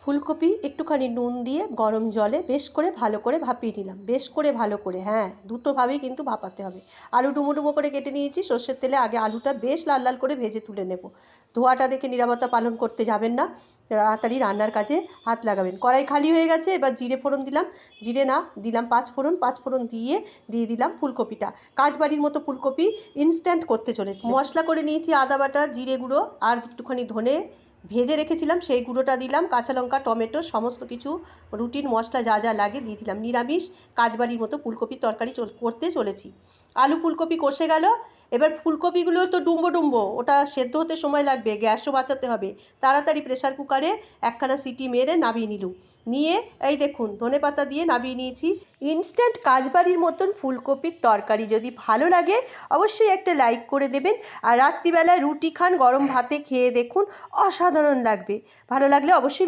ফুলকপি একটুখানি নুন দিয়ে গরম জলে বেশ করে ভালো করে ভাপিয়ে নিলাম, বেশ করে ভালো করে, হ্যাঁ দুটোভাবেই কিন্তু ভাপাতে হবে। আলু ডুমো ডুমো করে কেটে নিয়েছি, সর্ষের তেলে আগে আলুটা বেশ লাল লাল করে ভেজে তুলে নেব। ধোয়াটা দেখে নীরবতা পালন করতে যাবেন না, তাড়াতাড়ি রান্নার কাজে হাত লাগাবেন। কড়াই খালি হয়ে গেছে, এবার জিরে ফোড়ন দিলাম, জিরে না দিলাম পাঁচ ফোড়ন দিয়ে দিলাম ফুলকপিটা। কাজবাড়ির মতো ফুলকপি ইনস্ট্যান্ট করতে চলেছি। মশলা করে নিয়েছি আদা বাটা, জিরে গুঁড়ো আর একটুখানি ধনে ভেজে রেখেছিলাম সেই গুঁড়োটা দিলাম, কাঁচা লঙ্কা টমেটো সমস্ত কিছু রুটিন মশলা যা যা লাগে দিয়ে দিলাম। নিরামিষ কাজবাড়ির মতো ফুলকপির তরকারি করতে চলেছি। আলু ফুলকপি কষে গেল, এবার ফুলকপিগুলো তো ডুম্বো ডুম্বো, ওটা সেদ্ধ হতে সময় লাগবে, গ্যাসও বাঁচাতে হবে। তাড়াতাড়ি প্রেসার কুকারে একখানা সিটি মেরে নামিয়ে নিলুম, নিয়ে এই দেখুন ধনেপাতা দিয়ে নামিয়ে নিয়েছি। ইনস্ট্যান্ট কাজবাড়ির মতন ফুলকপির তরকারি যদি ভালো লাগে অবশ্যই একটা লাইক করে দেবেন, আর রাত্রিবেলায় রুটি খান, গরম ভাতে খেয়ে দেখুন, অসাধারণ লাগবে। ভালো লাগলে অবশ্যই